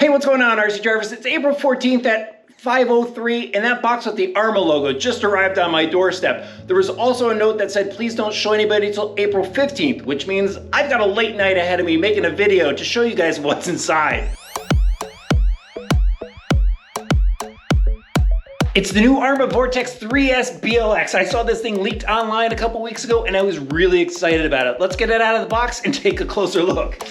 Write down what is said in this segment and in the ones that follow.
Hey, what's going on, RC drivers? It's April 14th at 5:03, and that box with the ARRMA logo just arrived on my doorstep. There was also a note that said, please don't show anybody until April 15th, which means I've got a late night ahead of me making a video to show you guys what's inside. It's the new ARRMA Vorteks 3S BLX. I saw this thing leaked online a couple weeks ago, and I was really excited about it. Let's get it out of the box and take a closer look.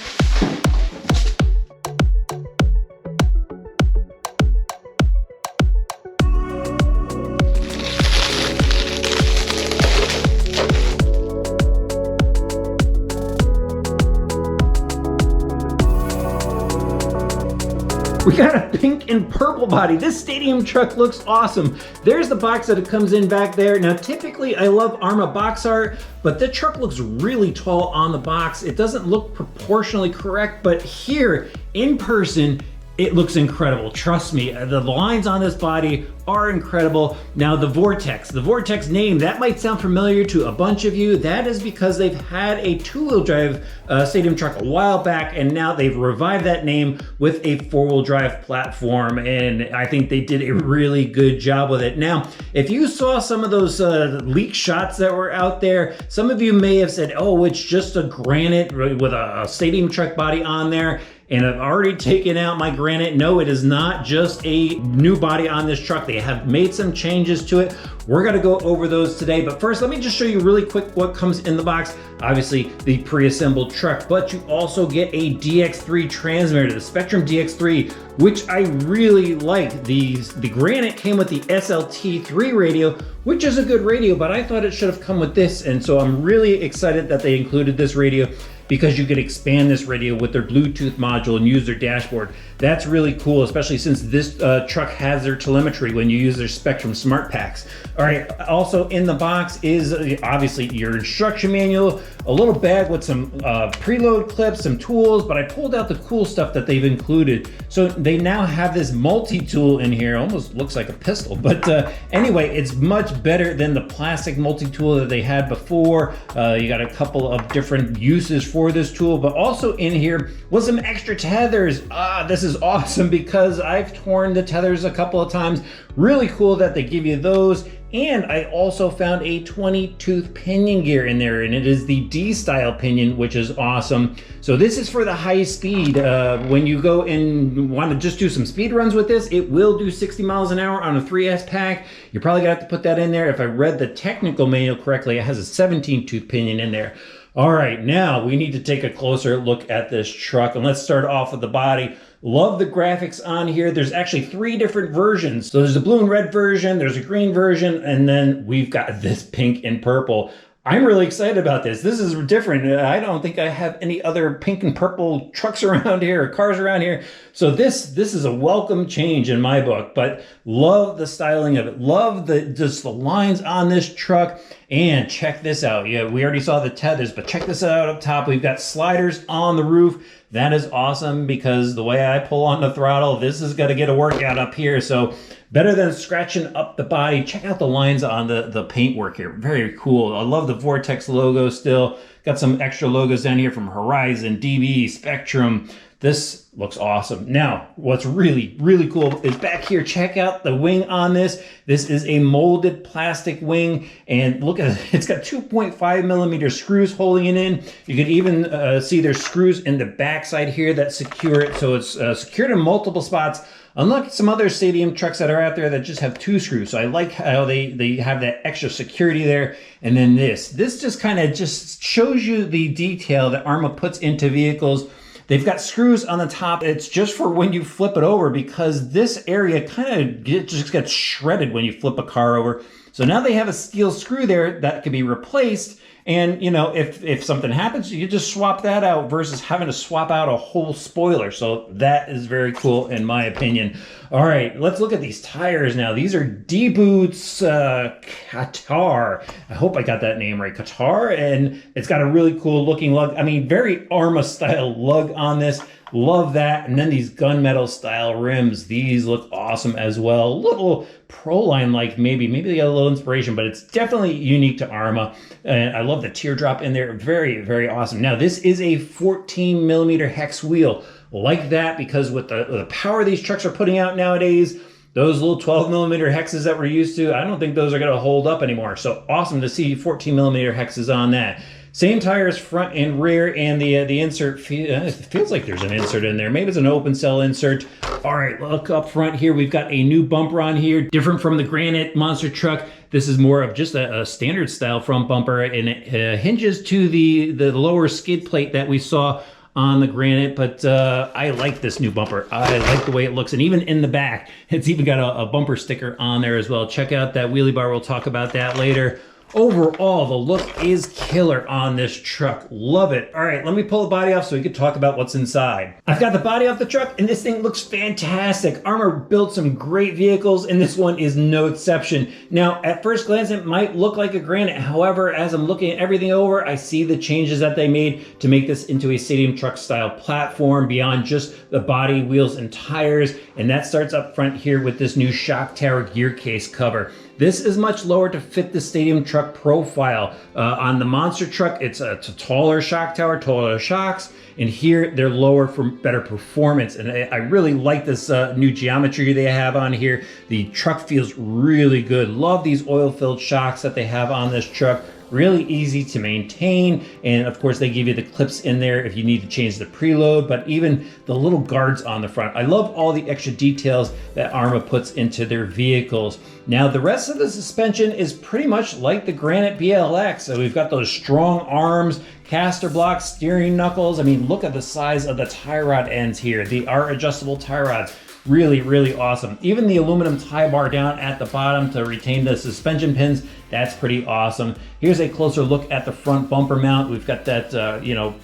We got a pink and purple body. This stadium truck looks awesome. There's the box that it comes in back there. Now, typically I love ARRMA box art, but the truck looks really tall on the box. It doesn't look proportionally correct, but here in person, it looks incredible. Trust me, the lines on this body are incredible. Now the Vorteks name, that might sound familiar to a bunch of you. That is because they've had a two-wheel drive stadium truck a while back, and now they've revived that name with a four-wheel drive platform, and I think they did a really good job with it. Now, if you saw some of those leak shots that were out there, some of you may have said, oh, it's just a Granite with a stadium truck body on there. And I've already taken out my Granite. No, it is not just a new body on this truck. They have made some changes to it. We're gonna go over those today, but first let me just show you really quick what comes in the box. Obviously the pre-assembled truck, but you also get a DX3 transmitter, the Spectrum DX3, which I really like. The Granite came with the SLT3 radio, which is a good radio, but I thought it should have come with this, and so I'm really excited that they included this radio, because you could expand this radio with their Bluetooth module and use their dashboard. That's really cool, especially since this truck has their telemetry when you use their Spectrum Smart Packs. All right, also in the box is obviously your instruction manual, a little bag with some preload clips, some tools, but I pulled out the cool stuff that they've included. So they now have this multi-tool in here, almost looks like a pistol, but anyway, it's much better than the plastic multi-tool that they had before. You got a couple of different uses for this tool, but also in here was some extra tethers. This is awesome because I've torn the tethers a couple of times. Really cool that they give you those. And I also found a 20-tooth pinion gear in there, and it is the D-style pinion, which is awesome. So this is for the high speed. When you go and want to just do some speed runs with this, it will do 60 miles an hour on a 3S pack. You're probably gonna have to put that in there. If I read the technical manual correctly, it has a 17-tooth pinion in there. All right, now we need to take a closer look at this truck, and let's start off with the body. Love the graphics on here. There's actually 3 different versions. So there's a blue and red version, there's a green version, and then we've got this pink and purple. I'm really excited about this. This is different. I don't think I have any other pink and purple trucks around here or cars around here. So this is a welcome change in my book, but love the styling of it. Love just the lines on this truck. And check this out. Yeah, we already saw the tethers, but check this out up top. We've got sliders on the roof. That is awesome because the way I pull on the throttle, this is gonna get a workout up here. So better than scratching up the body. Check out the lines on the paintwork here. Very cool. I love the Vorteks logo still. Got some extra logos down here from Horizon, DB, Spectrum. This looks awesome. Now, what's really, really cool is back here. Check out the wing on this. This is a molded plastic wing, and look at it. It's got 2.5 millimeter screws holding it in. You can even see there's screws in the backside here that secure it. So it's secured in multiple spots. Unlike some other stadium trucks that are out there that just have 2 screws. So I like how they have that extra security there. And then this just kind of just shows you the detail that ARRMA puts into vehicles. They've got screws on the top. It's just for when you flip it over, because this area kind of just gets shredded when you flip a car over. So now they have a steel screw there that can be replaced. And you know, if something happens, you just swap that out versus having to swap out a whole spoiler. So that is very cool in my opinion. All right, let's look at these tires now. These are D-Boots Qatar. I hope I got that name right, Qatar. And it's got a really cool looking lug. I mean, very ARRMA style lug on this. Love that. And then these gunmetal style rims. These look awesome as well. A little Proline like maybe they got a little inspiration, but it's definitely unique to ARRMA. And I love the teardrop in there. Very, very awesome. Now this is a 14 millimeter hex wheel. like that, because with the power these trucks are putting out nowadays, those little 12mm hexes that we're used to, I don't think those are going to hold up anymore. So awesome to see 14mm hexes on that. Same tires front and rear, and the insert it feels like there's an insert in there. Maybe it's an open cell insert. All right, look up front here. We've got a new bumper on here, different from the Granite monster truck. This is more of just a standard style front bumper, and it hinges to the lower skid plate that we saw on the Granite, but I like this new bumper. I like the way it looks, and even in the back, it's even got a bumper sticker on there as well. Check out that wheelie bar. We'll talk about that later. Overall, the look is killer on this truck. Love it. All right, let me pull the body off so we can talk about what's inside. I've got the body off the truck, and this thing looks fantastic. ARRMA built some great vehicles, and this one is no exception. Now, at first glance, it might look like a Granite. However, as I'm looking at everything over, I see the changes that they made to make this into a stadium truck style platform beyond just the body, wheels, and tires. And that starts up front here with this new shock tower gear case cover. This is much lower to fit the stadium truck profile. On the monster truck, it's a taller shock tower, taller shocks, and here they're lower for better performance. And I really like this new geometry they have on here. The truck feels really good. Love these oil-filled shocks that they have on this truck. Really easy to maintain, and of course they give you the clips in there if you need to change the preload, but even the little guards on the front. I love all the extra details that ARRMA puts into their vehicles. Now the rest of the suspension is pretty much like the Granite BLX. So we've got those strong arms, caster block, steering knuckles. I mean, look at the size of the tie rod ends here. They are adjustable tie rods. Really, really awesome. Even the aluminum tie bar down at the bottom to retain the suspension pins, that's pretty awesome. Here's a closer look at the front bumper mount. We've got that,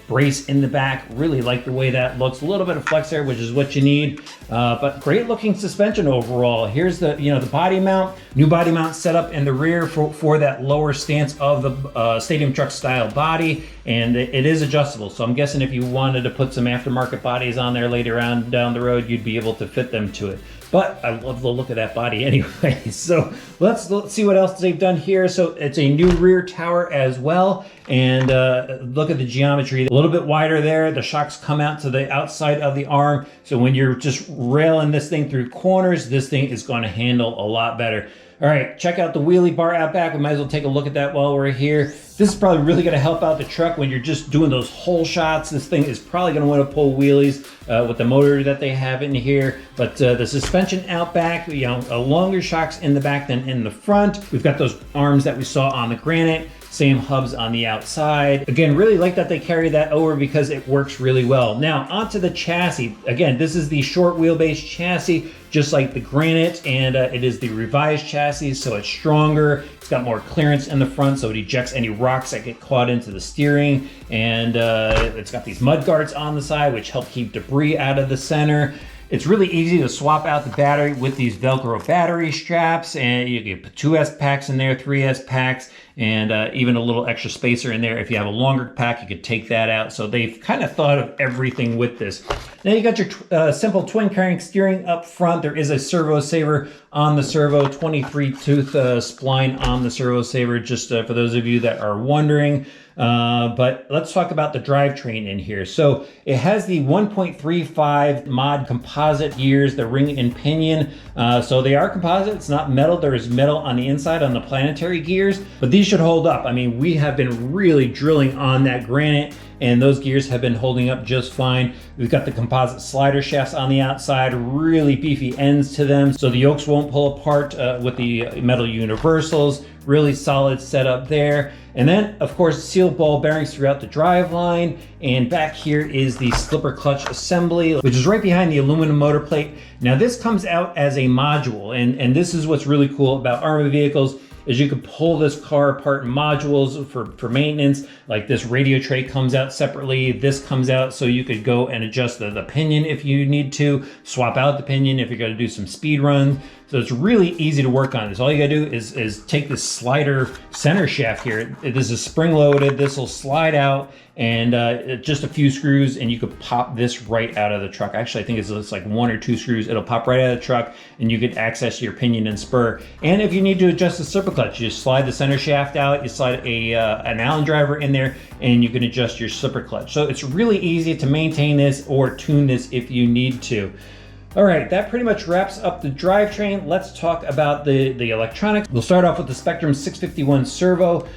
brace in the back. Really like the way that looks. A little bit of flex there, which is what you need, but great looking suspension overall. Here's the, the body mount, new body mount set up in the rear for that lower stance of the stadium truck style body, and it is adjustable. So I'm guessing if you wanted to put some aftermarket bodies on there later on down the road, you'd be able to fit them to it. But I love the look of that body anyway. So let's see what else they've done here. So it's a new rear tower as well. And look at the geometry, a little bit wider there. The shocks come out to the outside of the arm. So when you're just railing this thing through corners, this thing is going to handle a lot better. All right, check out the wheelie bar out back. We might as well take a look at that while we're here. This is probably really going to help out the truck when you're just doing those whole shots. This thing is probably going to want to pull wheelies with the motor that they have in here. But the suspension out back, longer shocks in the back than in the front. We've got those arms that we saw on the Granite. Same hubs on the outside. Again, really like that they carry that over because it works really well. Now onto the chassis. Again, this is the short wheelbase chassis, just like the Granite, and it is the revised chassis, so it's stronger. It's got more clearance in the front, so it ejects any rocks that get caught into the steering, and it's got these mud guards on the side, which help keep debris out of the center. It's really easy to swap out the battery with these Velcro battery straps, and you can put 2S packs in there, 3S packs, and even a little extra spacer in there. If you have a longer pack, you could take that out. So they've kind of thought of everything with this. Now you got your simple twin crank steering up front. There is a servo saver on the servo, 23 tooth spline on the servo saver, just for those of you that are wondering. But let's talk about the drivetrain in here. So it has the 1.35 mod composite gears, the ring and pinion. So they are composite, it's not metal. There is metal on the inside on the planetary gears, but these should hold up. I mean, we have been really drilling on that Granite, and those gears have been holding up just fine. We've got the composite slider shafts on the outside, really beefy ends to them, so the yokes won't pull apart with the metal universals. Really solid setup there. And then, of course, sealed ball bearings throughout the driveline. And back here is the slipper clutch assembly, which is right behind the aluminum motor plate. Now, this comes out as a module, and this is what's really cool about ARRMA vehicles, is you can pull this car apart in modules for maintenance. Like this radio tray comes out separately. This comes out so you could go and adjust the pinion if you need to, swap out the pinion if you're gonna do some speed runs. So it's really easy to work on this. All you gotta do is take this slider center shaft here. This is spring loaded. This will slide out, and just a few screws, and you could pop this right out of the truck. Actually, I think it's like 1 or 2 screws. It'll pop right out of the truck, and you could access your pinion and spur. And if you need to adjust the servo clutch, you just slide the center shaft out, you slide an Allen driver in there, and you can adjust your slipper clutch. So it's really easy to maintain this or tune this if you need to. All right, that pretty much wraps up the drivetrain. Let's talk about the electronics. We'll start off with the Spectrum 651 servo.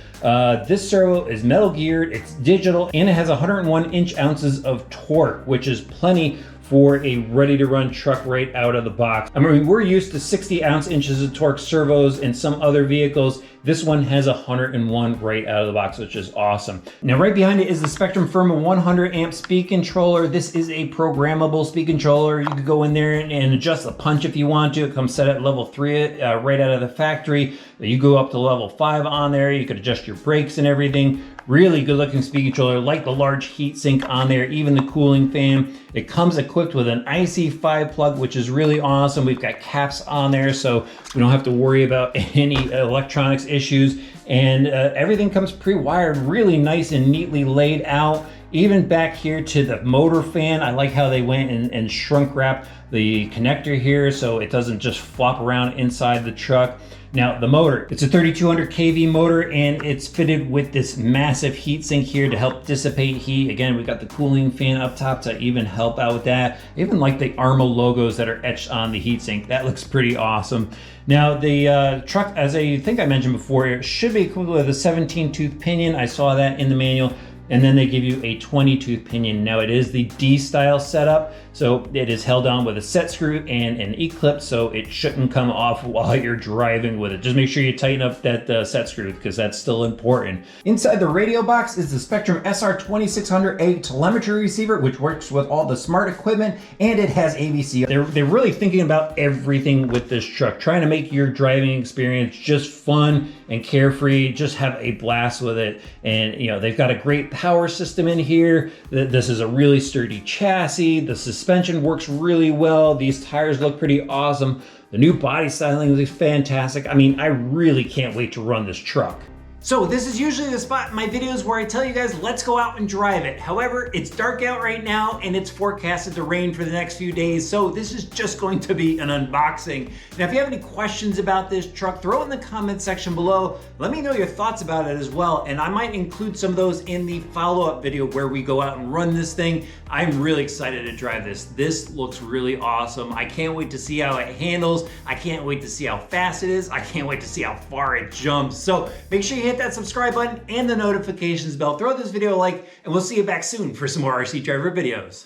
This servo is metal geared, it's digital, and it has 101 ounces of torque, which is plenty for a ready-to-run truck right out of the box. I mean, we're used to 60 inches of torque servos in some other vehicles. This one has 101 right out of the box, which is awesome. Now, right behind it is the Spectrum Firma 100 amp speed controller. This is a programmable speed controller. You could go in there and adjust the punch if you want to. It comes set at level 3 right out of the factory. You go up to level 5 on there. You could adjust your brakes and everything. Really good looking speed controller, like the large heat sink on there, even the cooling fan. It comes equipped with an IC5 plug, which is really awesome. We've got caps on there, so we don't have to worry about any electronics issues. And everything comes pre-wired, really nice and neatly laid out. Even back here to the motor fan, I like how they went and shrunk wrap the connector here so it doesn't just flop around inside the truck. Now, the motor, it's a 3200 kV motor, and it's fitted with this massive heat sink here to help dissipate heat. Again, we've got the cooling fan up top to even help out with that. I even like the ARRMA logos that are etched on the heat sink. That looks pretty awesome. Now, the truck, as I think I mentioned before, it should be equipped with a 17-tooth pinion. I saw that in the manual. And then they give you a 20-tooth pinion. Now, it is the D-style setup, so it is held on with a set screw and an E-clip, so it shouldn't come off while you're driving with it. Just make sure you tighten up that set screw, because that's still important. Inside the radio box is the Spectrum SR2600A telemetry receiver, which works with all the smart equipment, and it has ABC. They're really thinking about everything with this truck, trying to make your driving experience just fun and carefree, just have a blast with it. And you know, they've got a great power system in here. This is a really sturdy chassis. The suspension works really well. These tires look pretty awesome. The new body styling is fantastic. I mean, I really can't wait to run this truck. So this is usually the spot in my videos where I tell you guys, let's go out and drive it. However, it's dark out right now and it's forecasted to rain for the next few days. So this is just going to be an unboxing. Now, if you have any questions about this truck, throw it in the comment section below. Let me know your thoughts about it as well. And I might include some of those in the follow-up video where we go out and run this thing. I'm really excited to drive this. This looks really awesome. I can't wait to see how it handles. I can't wait to see how fast it is. I can't wait to see how far it jumps. So make sure you hit that subscribe button and the notifications bell. Throw this video a like, and we'll see you back soon for some more RC Driver videos.